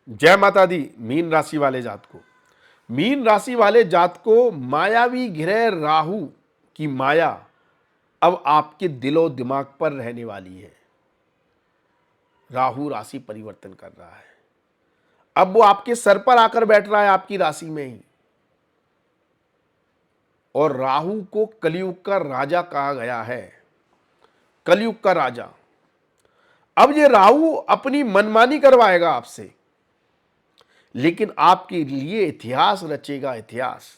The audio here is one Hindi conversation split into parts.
जय माता दी। मीन राशि वाले जात को, मीन राशि वाले जात को मायावी ग्रह राहु की माया अब आपके दिलो दिमाग पर रहने वाली है। राहु राशि परिवर्तन कर रहा है, अब वो आपके सर पर आकर बैठ रहा है, आपकी राशि में ही। और राहु को कलयुग का राजा कहा गया है, कलयुग का राजा। अब ये राहु अपनी मनमानी करवाएगा आपसे, लेकिन आपके लिए इतिहास रचेगा, इतिहास।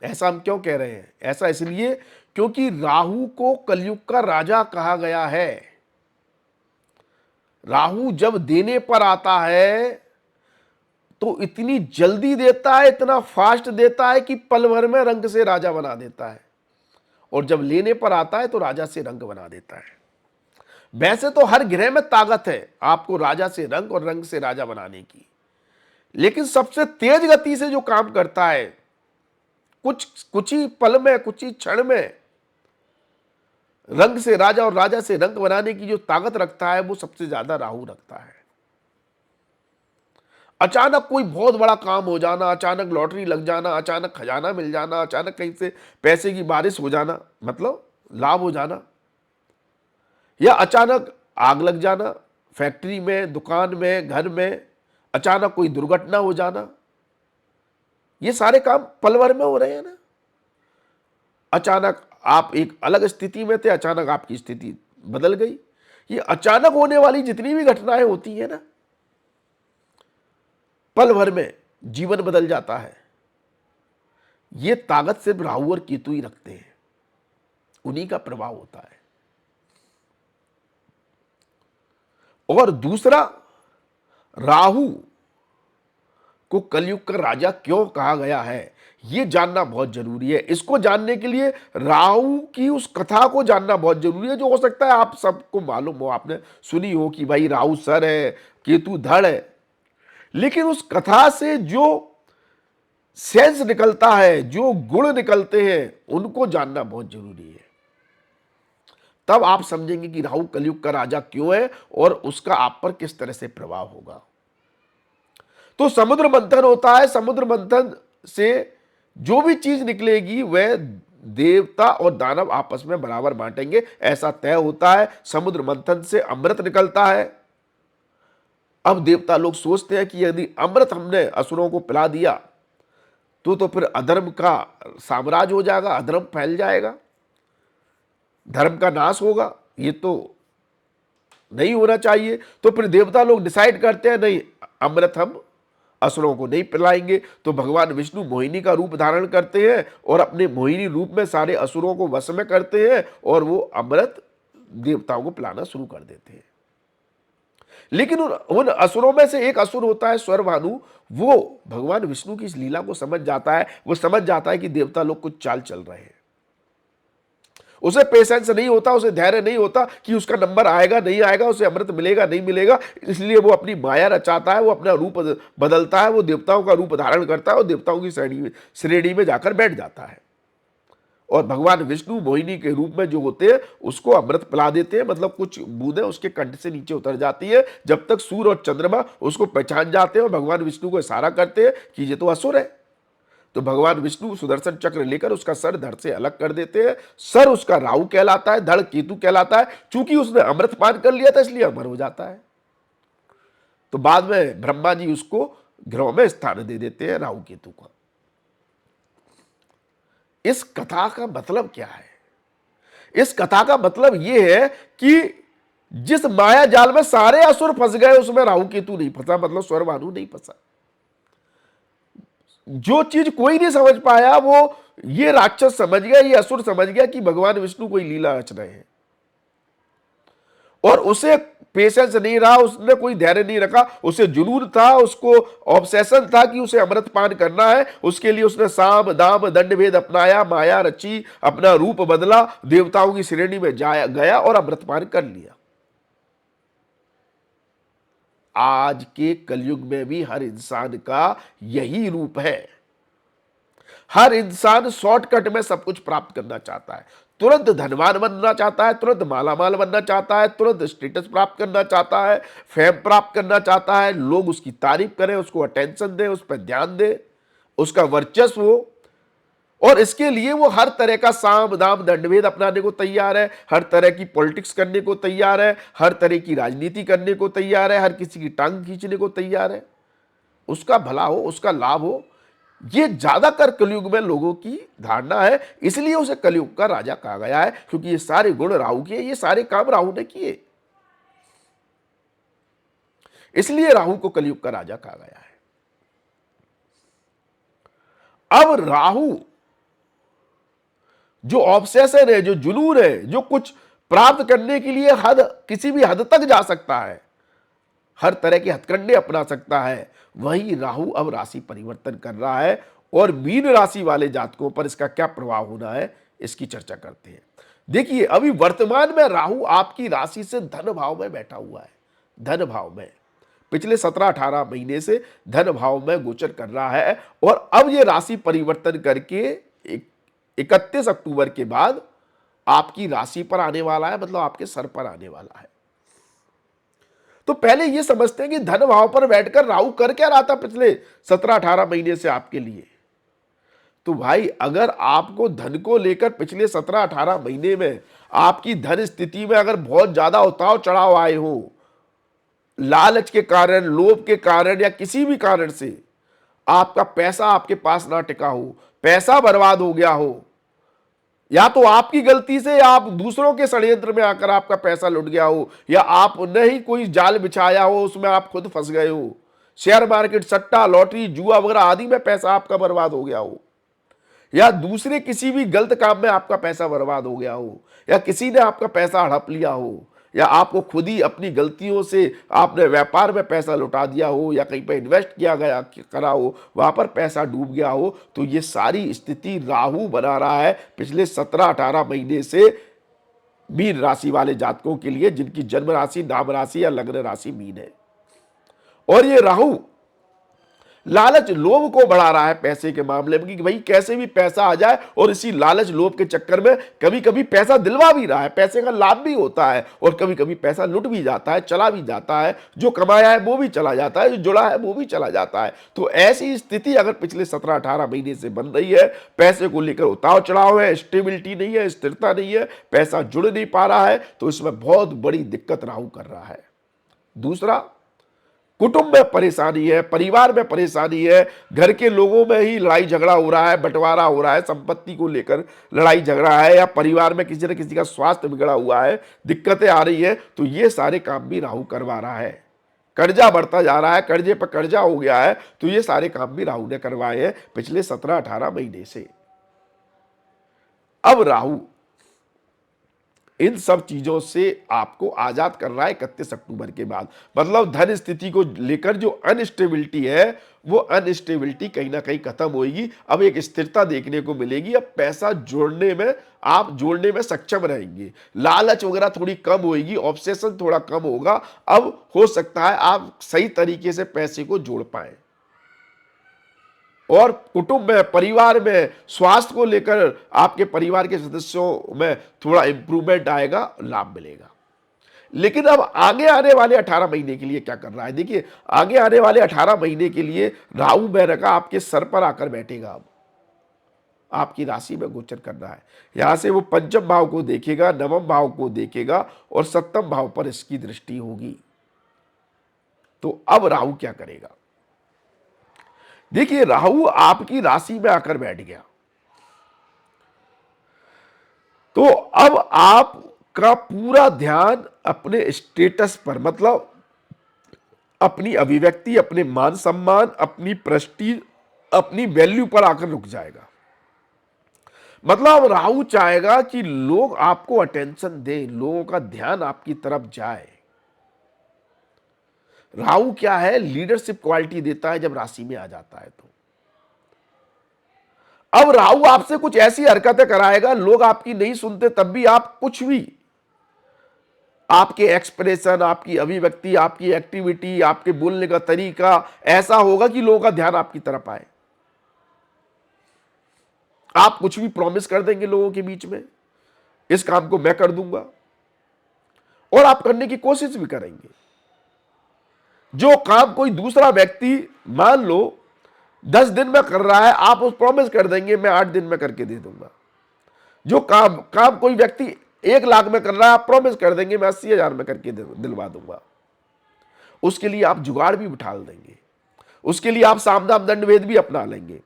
ऐसा हम क्यों कह रहे हैं? ऐसा इसलिए क्योंकि राहु को कलयुग का राजा कहा गया है। राहु जब देने पर आता है तो इतनी जल्दी देता है, इतना फास्ट देता है कि पल भर में रंग से राजा बना देता है, और जब लेने पर आता है तो राजा से रंग बना देता है। वैसे तो हर ग्रह में ताकत है आपको राजा से रंग और रंग से राजा बनाने की, लेकिन सबसे तेज गति से जो काम करता है, कुछ ही पल में, कुछ ही क्षण में रंग से राजा और राजा से रंग बनाने की जो ताकत रखता है, वो सबसे ज्यादा राहु रखता है। अचानक कोई बहुत बड़ा काम हो जाना, अचानक लॉटरी लग जाना, अचानक खजाना मिल जाना, अचानक कहीं से पैसे की बारिश हो जाना, मतलब लाभ हो जाना, या अचानक आग लग जाना फैक्ट्री में, दुकान में, घर में, अचानक कोई दुर्घटना हो जाना, ये सारे काम पल भर में हो रहे हैं ना। अचानक आप एक अलग स्थिति में थे, अचानक आपकी स्थिति बदल गई। ये अचानक होने वाली जितनी भी घटनाएं होती है ना, पल भर में जीवन बदल जाता है। ये ताकत सिर्फ राहु और केतु ही रखते हैं, उन्हीं का प्रभाव होता है। और दूसरा, राहु को कलयुग का राजा क्यों कहा गया है, यह जानना बहुत जरूरी है। इसको जानने के लिए राहु की उस कथा को जानना बहुत जरूरी है, जो हो सकता है आप सबको मालूम हो, आपने सुनी हो कि भाई राहु सर है, केतु धड़ है, लेकिन उस कथा से जो सेंस निकलता है, जो गुण निकलते हैं, उनको जानना बहुत जरूरी है। तब आप समझेंगे कि राहु कलयुग का राजा क्यों है और उसका आप पर किस तरह से प्रभाव होगा। तो समुद्र मंथन होता है, समुद्र मंथन से जो भी चीज निकलेगी वह देवता और दानव आपस में बराबर बांटेंगे, ऐसा तय होता है। समुद्र मंथन से अमृत निकलता है। अब देवता लोग सोचते हैं कि यदि अमृत हमने असुरों को पिला दिया तो फिर अधर्म का साम्राज्य हो जाएगा, अधर्म फैल जाएगा, धर्म का नाश होगा, ये तो नहीं होना चाहिए। तो फिर देवता लोग डिसाइड करते हैं, नहीं, अमृत हम असुरों को नहीं पिलाएंगे। तो भगवान विष्णु मोहिनी का रूप धारण करते हैं और अपने मोहिनी रूप में सारे असुरों को वश में करते हैं और वो अमृत देवताओं को पिलाना शुरू कर देते हैं। लेकिन उन असुरों में से एक असुर होता है स्वरभानु, वो भगवान विष्णु की इस लीला को समझ जाता है। वो समझ जाता है कि देवता लोग कुछ चाल चल रहे हैं। उसे पेशेंस नहीं होता, उसे धैर्य नहीं होता कि उसका नंबर आएगा नहीं आएगा, उसे अमृत मिलेगा नहीं मिलेगा। इसलिए वो अपनी माया रचाता है, वो अपना रूप बदलता है, वो देवताओं का रूप धारण करता है और देवताओं की श्रेणी में जाकर बैठ जाता है। और भगवान विष्णु मोहिनी के रूप में जो होते हैं उसको अमृत पिला देते हैं, मतलब कुछ बूंदें उसके कंठ से नीचे उतर जाती है। जब तक सूर्य और चंद्रमा उसको पहचान जाते हैं और भगवान विष्णु को इशारा करते हैं कि ये तो असुर है, तो भगवान विष्णु सुदर्शन चक्र लेकर उसका सर धड़ से अलग कर देते हैं। सर उसका राहु कहलाता है, धड़ केतु कहलाता है। चूंकि उसने अमृत पान कर लिया था इसलिए अमर हो जाता है। तो बाद में ब्रह्मा जी उसको ग्रहों में स्थान दे देते हैं, राहु केतु का। इस कथा का मतलब क्या है? इस कथा का मतलब यह है कि जिस माया जाल में सारे असुर फंस गए उसमें राहु केतु नहीं फंसा, मतलब स्वरभानु नहीं फंसा। जो चीज कोई नहीं समझ पाया वो ये राक्षस समझ गया, ये असुर समझ गया कि भगवान विष्णु कोई लीला रच रहे हैं, और उसे पेशेंस नहीं रहा, उसने कोई धैर्य नहीं रखा, उसे जुनून था, उसको ऑब्सेशन था कि उसे अमृत पान करना है। उसके लिए उसने साम दाम दंड भेद अपनाया, माया रची, अपना रूप बदला, देवताओं की श्रेणी में गया और अमृत पान कर लिया। आज के कलयुग में भी हर इंसान का यही रूप है। हर इंसान शॉर्टकट में सब कुछ प्राप्त करना चाहता है। तुरंत धनवान बनना चाहता है, तुरंत मालामाल बनना चाहता है, तुरंत स्टेटस प्राप्त करना चाहता है, फेम प्राप्त करना चाहता है, लोग उसकी तारीफ करें, उसको अटेंशन दें, उस पर ध्यान दें, उसका वर्चस्व हो। और इसके लिए वो हर तरह का साम दाम दंडभेद अपनाने को तैयार है, हर तरह की पॉलिटिक्स करने को तैयार है, हर तरह की राजनीति करने को तैयार है, हर किसी की टांग खींचने को तैयार है, उसका भला हो, उसका लाभ हो। ये ज्यादातर कलयुग में लोगों की धारणा है, इसलिए उसे कलयुग का राजा कहा गया है, क्योंकि ये सारे गुण राहु के, ये सारे काम राहु ने किए, इसलिए राहु को कलयुग का राजा कहा गया है। अब राहु जो ऑब्सेशन है, जो जुनून है, जो कुछ प्राप्त करने के लिए किसी भी हद तक जा सकता है, हर तरह के हथकंडे अपना सकता है, वही राहु अब राशि परिवर्तन कर रहा है। और मीन राशि वाले जातकों पर इसका क्या प्रभाव होना है, इसकी चर्चा करते हैं। देखिए, अभी वर्तमान में राहु आपकी राशि से धन भाव में बैठा हुआ है, धन भाव में पिछले 17-18 महीने से धन भाव में गोचर कर रहा है। और अब ये राशि परिवर्तन करके 31 अक्टूबर के बाद आपकी राशि पर आने वाला है, मतलब आपके सर पर आने वाला है। तो पहले ये समझते हैं कि धन भाव पर बैठकर राहु कर क्या रहा था पिछले 17-18 महीने से आपके लिए। तो भाई, अगर आपको धन को लेकर पिछले 17-18 महीने में आपकी धन स्थिति में अगर बहुत ज्यादा उतार चढ़ाव आए हो, लालच के कारण, लोभ के कारण या किसी भी कारण से आपका पैसा आपके पास ना टिका हो, पैसा बर्बाद हो गया हो, या तो आपकी गलती से या आप दूसरों के षड्यंत्र में आकर आपका पैसा लुट गया हो, या आपने ही कोई जाल बिछाया हो, उसमें आप खुद फंस गए हो, शेयर मार्केट, सट्टा, लॉटरी, जुआ वगैरह आदि में पैसा आपका बर्बाद हो गया हो, या दूसरे किसी भी गलत काम में आपका पैसा बर्बाद हो गया हो, या किसी ने आपका पैसा हड़प लिया हो, या आपको खुद ही अपनी गलतियों से आपने व्यापार में पैसा लुटा दिया हो, या कहीं पर इन्वेस्ट किया गया करा हो, वहां पर पैसा डूब गया हो, तो ये सारी स्थिति राहु बना रहा है पिछले 17-18 महीने से मीन राशि वाले जातकों के लिए, जिनकी जन्म राशि, नाम राशि या लग्न राशि मीन है। और ये राहु लालच, लोभ को बढ़ा रहा है पैसे के मामले में, कि भाई कैसे भी पैसा आ जाए, और इसी लालच लोभ के चक्कर में कभी कभी पैसा दिलवा भी रहा है, पैसे का लाभ भी होता है, और कभी कभी पैसा लुट भी जाता है, चला भी जाता है, जो कमाया है वो भी चला जाता है, जो जुड़ा है वो भी चला जाता है। तो ऐसी स्थिति अगर पिछले 17-18 महीने से बन रही है, पैसे को लेकर उतार चढ़ाव है, स्टेबिलिटी नहीं है, स्थिरता नहीं है, पैसा जुड़ नहीं पा रहा है, तो इसमें बहुत बड़ी दिक्कत राहु कर रहा है। दूसरा, कुटुंब में परेशानी है, परिवार में परेशानी है, घर के लोगों में ही लड़ाई झगड़ा हो रहा है, बंटवारा हो रहा है, संपत्ति को लेकर लड़ाई झगड़ा है, या परिवार में किसी न किसी का स्वास्थ्य बिगड़ा हुआ है, दिक्कतें आ रही है, तो ये सारे काम भी राहु करवा रहा है। कर्जा बढ़ता जा रहा है, कर्जे पर कर्जा हो गया है, तो ये सारे काम भी राहु ने करवाए हैं पिछले 17-18 महीने से। अब राहु इन सब चीजों से आपको आजाद कर रहा है 31 अक्टूबर के बाद। मतलब धन स्थिति को लेकर जो अनस्टेबिलिटी है, वो अनस्टेबिलिटी कहीं ना कहीं खत्म होगी। अब एक स्थिरता देखने को मिलेगी, अब पैसा जोड़ने में सक्षम रहेंगे, लालच वगैरह थोड़ी कम होगी, ऑब्सेशन थोड़ा कम होगा। अब हो सकता है आप सही तरीके से पैसे को जोड़ पाए, और कुटुंब में, परिवार में, स्वास्थ्य को लेकर आपके परिवार के सदस्यों में थोड़ा इंप्रूवमेंट आएगा, लाभ मिलेगा। लेकिन अब आगे आने वाले 18 महीने के लिए क्या कर रहा है? देखिए, आगे आने वाले 18 महीने के लिए राहु मेहरका आपके सर पर आकर बैठेगा। अब आपकी राशि में गोचर कर रहा है, यहां से वो पंचम भाव को देखेगा, नवम भाव को देखेगा, और सप्तम भाव पर इसकी दृष्टि होगी। तो अब राहु क्या करेगा? देखिए, राहु आपकी राशि में आकर बैठ गया, तो अब आपका पूरा ध्यान अपने स्टेटस पर, मतलब अपनी अभिव्यक्ति, अपने मान सम्मान, अपनी प्रेस्टीज, अपनी वैल्यू पर आकर रुक जाएगा। मतलब राहु चाहेगा कि लोग आपको अटेंशन दें, लोगों का ध्यान आपकी तरफ जाए। राहु क्या है? लीडरशिप क्वालिटी देता है जब राशि में आ जाता है। तो अब राहु आपसे कुछ ऐसी हरकतें कराएगा, लोग आपकी नहीं सुनते तब भी आप कुछ भी, आपके एक्सप्रेशन, आपकी अभिव्यक्ति, आपकी एक्टिविटी, आपके बोलने का तरीका ऐसा होगा कि लोगों का ध्यान आपकी तरफ आए। आप कुछ भी प्रॉमिस कर देंगे लोगों के बीच में, इस काम को मैं कर दूंगा, और आप करने की कोशिश भी करेंगे। जो काम कोई दूसरा व्यक्ति मान लो 10 दिन में कर रहा है, आप उस प्रॉमिस कर देंगे मैं 8 दिन में करके दे दूंगा। जो काम काम कोई व्यक्ति 1 लाख में कर रहा है, आप प्रॉमिस कर देंगे मैं 80,000 में करके दिलवा दूंगा। उसके लिए आप जुगाड़ भी बिठा देंगे, उसके लिए आप सामदाम दंड भेद भी अपना लेंगे,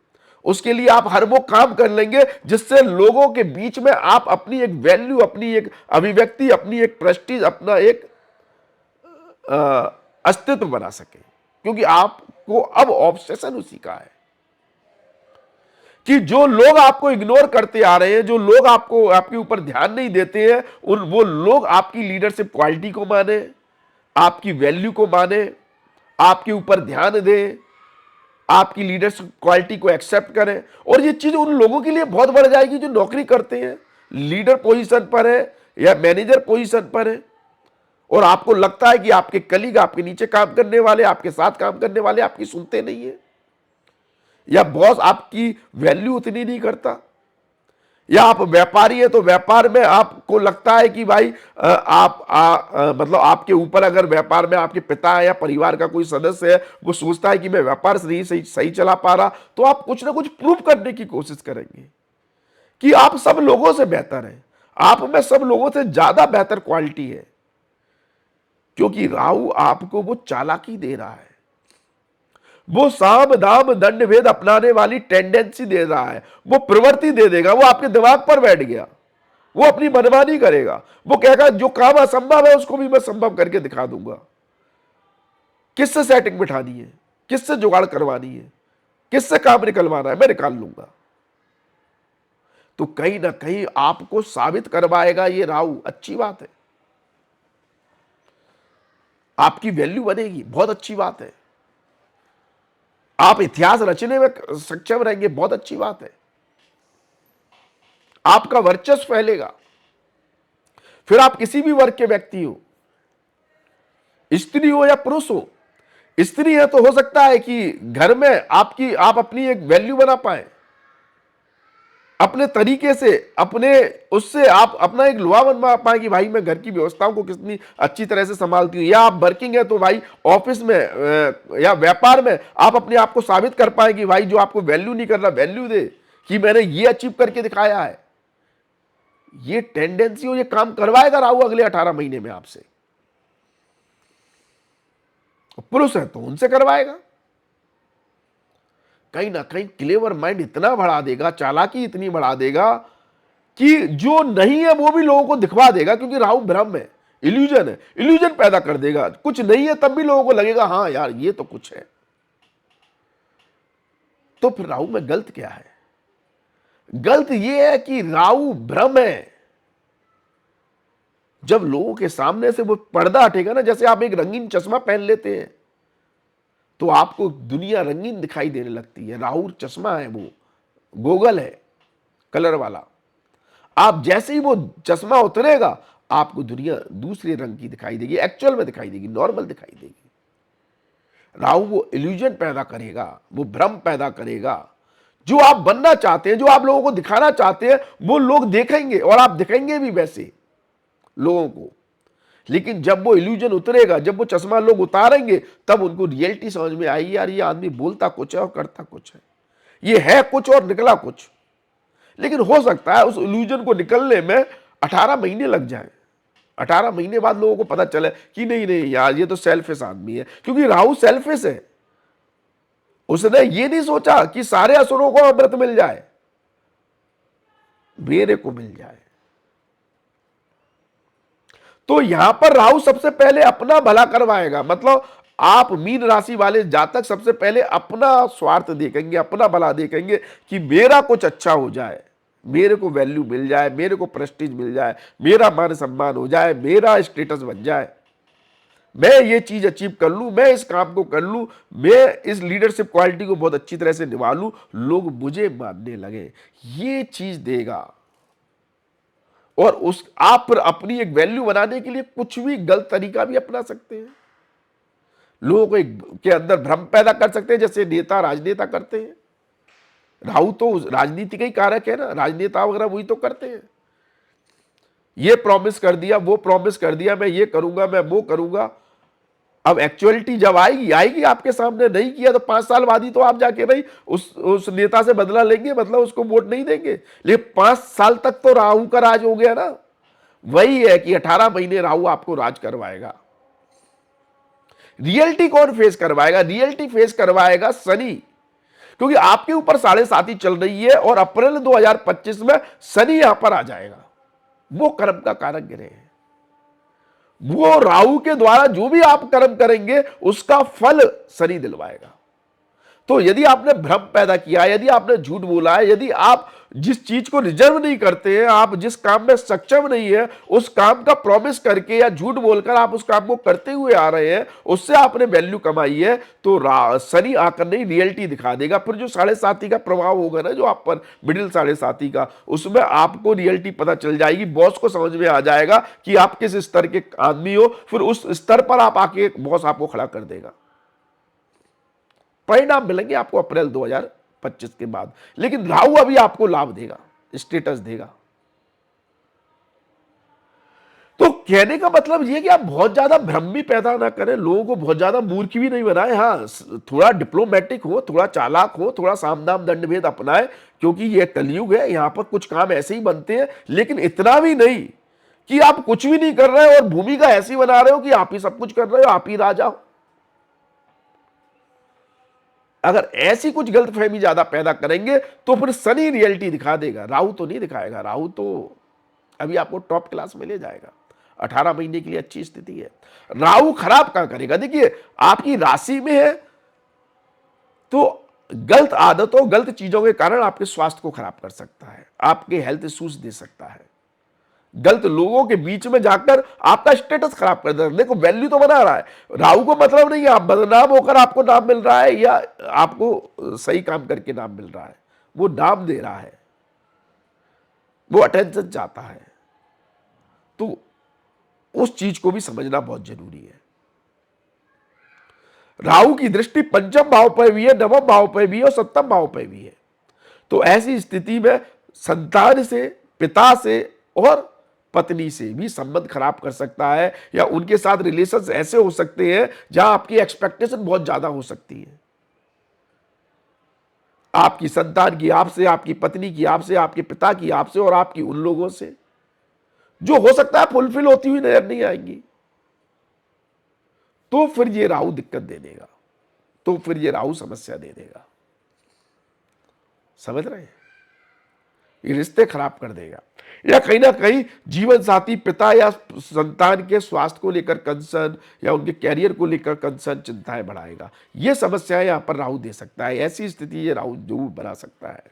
उसके लिए आप हर वो काम कर लेंगे जिससे लोगों के बीच में आप अपनी एक वैल्यू, अपनी एक अभिव्यक्ति, अपनी एक प्रेस्टीज, अपना एक अस्तित्व बना सके। क्योंकि आपको अब ऑब्सेशन उसी का है कि जो लोग आपको इग्नोर करते आ रहे हैं, जो लोग आपको आपके ऊपर ध्यान नहीं देते हैं, वो लोग आपकी लीडरशिप क्वालिटी को माने, आपकी वैल्यू को माने, आपके ऊपर ध्यान दें, आपकी लीडरशिप क्वालिटी को एक्सेप्ट करें। और ये चीज उन लोगों के लिए बहुत बढ़ जाएगी जो नौकरी करते हैं, लीडर पोजीशन पर है या मैनेजर पोजीशन पर है, और आपको लगता है कि आपके कलीग, आपके नीचे काम करने वाले, आपके साथ काम करने वाले आपकी सुनते नहीं है, या बॉस आपकी वैल्यू उतनी नहीं करता, या आप व्यापारी है तो व्यापार में आपको लगता है कि भाई मतलब आपके ऊपर अगर व्यापार में आपके पिता है या परिवार का कोई सदस्य है, वो सोचता है कि मैं व्यापार सही चला पा रहा, तो आप कुछ ना कुछ प्रूव करने की कोशिश करेंगे कि आप सब लोगों से बेहतर हैं, आप में सब लोगों से ज्यादा बेहतर क्वालिटी है। क्योंकि राहु आपको वो चालाकी दे रहा है, वो साम दाम दंड भेद अपनाने वाली टेंडेंसी दे रहा है, वो प्रवृत्ति दे देगा, वो आपके दिमाग पर बैठ गया, वो अपनी मनमानी करेगा, वो कहेगा जो काम असंभव है उसको भी मैं संभव करके दिखा दूंगा। किससे सेटिंग बिठानी है, किससे जुगाड़ करवानी है, किससे काम निकलवाना है, मैं निकाल लूंगा। तो कहीं ना कहीं आपको साबित करवाएगा ये राहु, अच्छी बात है, आपकी वैल्यू बनेगी, बहुत अच्छी बात है, आप इतिहास रचने में सक्षम रहेंगे, बहुत अच्छी बात है, आपका वर्चस्व फैलेगा। फिर आप किसी भी वर्ग के व्यक्ति हो, स्त्री हो या पुरुष हो। स्त्री है तो हो सकता है कि घर में आप अपनी एक वैल्यू बना पाए, अपने तरीके से, अपने उससे आप अपना एक लोहा बनवा पाए कि भाई मैं घर की व्यवस्थाओं को कितनी अच्छी तरह से संभालती हूँ। या आप वर्किंग है तो भाई ऑफिस में या व्यापार में आप अपने आप को साबित कर पाए कि भाई जो आपको वैल्यू नहीं कर रहा, वैल्यू दे कि मैंने ये अचीव करके दिखाया है। ये टेंडेंसी हो, ये काम करवाएगा राहु अगले 18 महीने में आपसे। पुरुष है तो उनसे करवाएगा। कहीं ना कहीं क्लेवर माइंड इतना बढ़ा देगा, चालाकी इतनी बढ़ा देगा कि जो नहीं है वो भी लोगों को दिखवा देगा। क्योंकि राहु भ्रम है, इल्यूजन है, इल्यूजन पैदा कर देगा। कुछ नहीं है तब भी लोगों को लगेगा हाँ यार ये तो कुछ है। तो फिर राहु में गलत क्या है? गलत ये है कि राहु भ्रम है। जब लोगों के सामने से वो पर्दा हटेगा ना, जैसे आप एक रंगीन चश्मा पहन लेते हैं तो आपको दुनिया रंगीन दिखाई देने लगती है। राहु चश्मा है, वो गोगल है कलर वाला। आप जैसे ही वो चश्मा उतरेगा आपको दुनिया दूसरे रंग की दिखाई देगी, एक्चुअल में दिखाई देगी, नॉर्मल दिखाई देगी। राहु वो इल्यूजन पैदा करेगा, वो भ्रम पैदा करेगा। जो आप बनना चाहते हैं, जो आप लोगों को दिखाना चाहते हैं, वो लोग देखेंगे और आप दिखेंगे भी वैसे लोगों को। लेकिन जब वो इल्यूजन उतरेगा, जब वो चश्मा लोग उतारेंगे, तब उनको रियलिटी समझ में आएगी, यार ये आदमी बोलता कुछ है और करता कुछ है, ये है कुछ और निकला कुछ। लेकिन हो सकता है उस इल्यूजन को निकलने में 18 महीने लग जाए। 18 महीने बाद लोगों को पता चले कि नहीं नहीं यार ये तो सेल्फिश आदमी है। क्योंकि राहु सेल्फिश है। उसने ये नहीं सोचा कि सारे असुरों को अमृत मिल जाए, मेरे को मिल जाए। तो यहां पर राहु सबसे पहले अपना भला करवाएगा। मतलब आप मीन राशि वाले जातक सबसे पहले अपना स्वार्थ देखेंगे, अपना भला देखेंगे कि मेरा कुछ अच्छा हो जाए, मेरे को वैल्यू मिल जाए, मेरे को प्रेस्टीज मिल जाए, मेरा मान सम्मान हो जाए, मेरा स्टेटस बन जाए, मैं ये चीज अचीव कर लूं, मैं इस काम को कर लूं, मैं इस लीडरशिप क्वालिटी को बहुत अच्छी तरह से निभा लूं, लोग मुझे मानने लगे। ये चीज देगा। और उस आप पर अपनी एक वैल्यू बनाने के लिए कुछ भी गलत तरीका भी अपना सकते हैं, लोगों को के अंदर भ्रम पैदा कर सकते हैं, जैसे नेता राजनेता करते हैं। राहु तो राजनीति का ही कारक है ना, राजनेता वगैरह वही तो करते हैं। ये प्रॉमिस कर दिया, वो प्रॉमिस कर दिया, मैं ये करूंगा, मैं वो करूंगा। अब एक्चुअलिटी जब आएगी आएगी आपके सामने, नहीं किया तो 5 साल बाद ही तो आप जाके भाई उस नेता से बदला लेंगे, मतलब उसको वोट नहीं देंगे। लेकिन 5 साल तक तो राहु का राज हो गया ना। वही है कि 18 महीने राहु आपको राज करवाएगा। रियलिटी कौन फेस करवाएगा? रियलिटी फेस करवाएगा शनि, क्योंकि आपके ऊपर 7.5 चल रही है और अप्रैल 2025 में शनि यहां पर आ जाएगा। वो कर्म का कारक ग्रह है। वो राहु के द्वारा जो भी आप कर्म करेंगे उसका फल शनि दिलवाएगा। तो यदि आपने भ्रम पैदा किया, यदि आपने झूठ बोला है, यदि आप जिस चीज को रिजर्व नहीं करते हैं, आप जिस काम में सक्षम नहीं है, उस काम का प्रॉमिस करके या झूठ बोलकर आप उस काम को करते हुए आ रहे हैं, उससे आपने वैल्यू कमाई है, तो शनि आकर नहीं रियलिटी दिखा देगा। फिर जो 7.5 का प्रभाव होगा ना जो आप पर, मिडिल 7.5 का, उसमें आपको रियलिटी पता चल जाएगी। बॉस को समझ में आ जाएगा कि आप किस स्तर के आदमी हो, फिर उस स्तर पर आप आके बॉस आपको खड़ा कर देगा। परिणाम मिलेंगे आपको अप्रैल 2025 के बाद। लेकिन राहु अभी आपको लाभ देगा, स्टेटस देगा। तो कहने का मतलब यह कि आप बहुत ज्यादा भ्रम भी पैदा ना करें, लोगों को बहुत ज्यादा मूर्ख भी नहीं बनाए। हाँ, थोड़ा डिप्लोमेटिक हो, थोड़ा चालाक हो, थोड़ा साम दाम दंड भेद अपनाए, क्योंकि यह कलयुग है, यहां पर कुछ काम ऐसे ही बनते हैं। लेकिन इतना भी नहीं कि आप कुछ भी नहीं कर रहे हो और भूमिका ऐसी बना रहे हो कि आप ही सब कुछ कर रहे हो, आप ही राजा हो। अगर ऐसी कुछ गलतफहमी ज्यादा पैदा करेंगे तो फिर शनि रियलिटी दिखा देगा, राहु तो नहीं दिखाएगा। राहु तो अभी आपको टॉप क्लास में ले जाएगा। 18 महीने के लिए अच्छी स्थिति है। राहु खराब क्या करेगा? देखिए, आपकी राशि में है तो गलत आदतों, गलत चीजों के कारण आपके स्वास्थ्य को खराब कर सकता है, आपके हेल्थ इश्यूज दे सकता है, गलत लोगों के बीच में जाकर आपका स्टेटस खराब कर देता है। देखो, वैल्यू तो बना रहा है, राहु को मतलब नहीं है आप बदनाम होकर आपको नाम मिल रहा है या आपको सही काम करके नाम मिल रहा है। वो नाम दे रहा है, वो अटेंशन चाहता है। तो उस चीज को भी समझना बहुत जरूरी है। राहु की दृष्टि पंचम भाव पर भी है, नवम भाव पर भी है और सप्तम भाव पर भी है। तो ऐसी स्थिति में संतान से, पिता से और पत्नी से भी संबंध खराब कर सकता है, या उनके साथ रिलेशंस ऐसे हो सकते हैं जहां आपकी एक्सपेक्टेशन बहुत ज्यादा हो सकती है। आपकी संतान की आपसे, आपकी पत्नी की आपसे, आपके पिता की आपसे और आपकी उन लोगों से, जो हो सकता है फुलफिल होती हुई नजर नहीं आएंगी। तो फिर ये राहु दिक्कत दे देगा, तो फिर ये राहु समस्या दे देगा। समझ रहे हैं? ये रिश्ते खराब कर देगा, या कहीं ना कहीं जीवन साथी, पिता या संतान के स्वास्थ्य को लेकर कंसर्न या उनके कैरियर को लेकर कंसर्न, चिंताएं बढ़ाएगा। ये समस्याएं यहां पर राहु दे सकता है। ऐसी स्थिति ये राहु जरूर बना सकता है।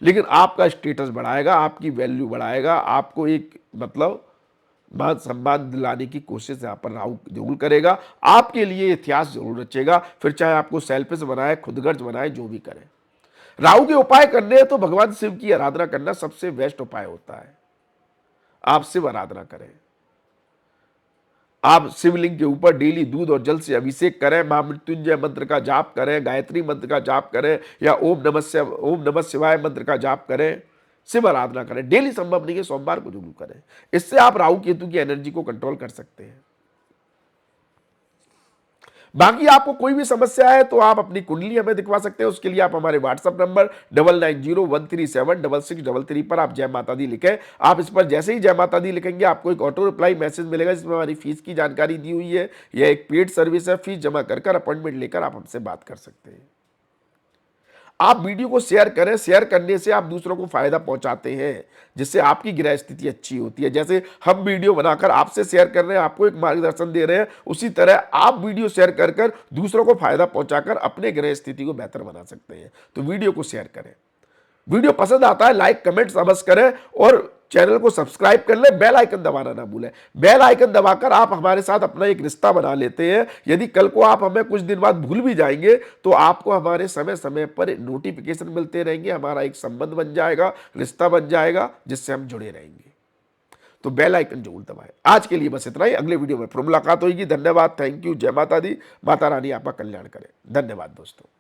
लेकिन आपका स्टेटस बढ़ाएगा, आपकी वैल्यू बढ़ाएगा, आपको एक मतलब मान सम्मान दिलाने की कोशिश यहां पर राहु जरूर करेगा। आपके लिए इतिहास जरूर रचेगा, फिर चाहे आपको सेल्फिश बनाए, खुदगर्ज बनाए, जो भी करे। राहु के उपाय करने हैं तो भगवान शिव की आराधना करना सबसे बेस्ट उपाय होता है। आप शिव आराधना करें, आप शिवलिंग के ऊपर डेली दूध और जल से अभिषेक करें, महामृत्युंजय मंत्र का जाप करें, गायत्री मंत्र का जाप करें, या ओम नमः शिवाय मंत्र का जाप करें, शिव आराधना करें। डेली संभव नहीं है, सोमवार को जरूर करें। इससे आप राहु केतु की एनर्जी को कंट्रोल कर सकते हैं। बाकी आपको कोई भी समस्या है तो आप अपनी कुंडली हमें दिखवा सकते हैं। उसके लिए आप हमारे व्हाट्सएप नंबर 9901376633 पर आप जय माता दी लिखें। आप इस पर जैसे ही जय माता दी लिखेंगे आपको एक ऑटो रिप्लाई मैसेज मिलेगा जिसमें हमारी फीस की जानकारी दी हुई है। यह एक पेड सर्विस है, फीस जमा कर अपॉइंटमेंट लेकर आप हमसे बात कर सकते हैं। आप वीडियो को शेयर करें, शेयर करने से आप दूसरों को फायदा पहुंचाते हैं, जिससे आपकी ग्रह स्थिति अच्छी होती है। जैसे हम वीडियो बनाकर आपसे शेयर कर रहे हैं, आपको एक मार्गदर्शन दे रहे हैं, उसी तरह आप वीडियो शेयर कर दूसरों को फायदा पहुंचाकर अपने ग्रह स्थिति को बेहतर बना सकते हैं। तो वीडियो को शेयर करें। वीडियो पसंद आता है लाइक कमेंट अवश्य करें और चैनल को सब्सक्राइब कर ले, बेल आइकन दबाना ना भूलें। बेल आइकन दबाकर आप हमारे साथ अपना एक रिश्ता बना लेते हैं। यदि कल को आप हमें कुछ दिन बाद भूल भी जाएंगे तो आपको हमारे समय समय पर नोटिफिकेशन मिलते रहेंगे, हमारा एक संबंध बन जाएगा, रिश्ता बन जाएगा, जिससे हम जुड़े रहेंगे। तो बेल आइकन जरूर दबाएं। आज के लिए बस इतना ही, अगले वीडियो में फिर मुलाकात होगी। धन्यवाद, थैंक यू, जय माता दी, माता रानी आपका कल्याण करे। धन्यवाद दोस्तों।